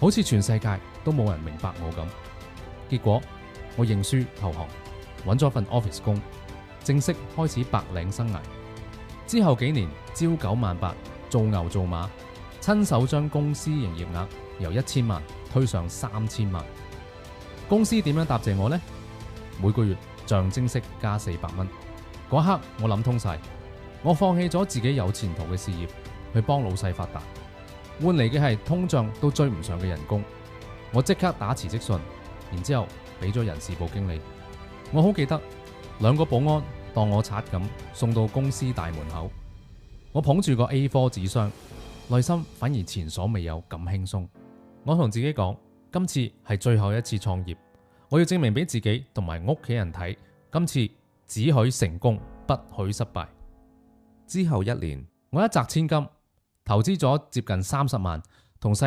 好似全世界都冇人明白我咁。結果我認輸投降，揾咗份 office 工，正式開始白領生涯。之後幾年朝九晚八，做牛做馬，親手將公司營業額由1000萬推上3000萬。公司點樣答謝我呢？每個月象徵式加400蚊。嗰刻我諗通晒，我放棄咗自己有前途嘅事業，去幫老細發達，換嚟嘅係通脹都追唔上嘅人工。我即刻打辭職信，然之後俾咗人事部經理。我好記得2個保安當我賊咁送到公司大門口，我捧住個 A4 紙箱，內心反而前所未有咁輕鬆。我同自己講，今次係最後一次創業，我要證明俾自己同埋屋企人睇，今次只許成功，不許失敗。之後1年，我一擲千金，投資咗接近30萬，同世界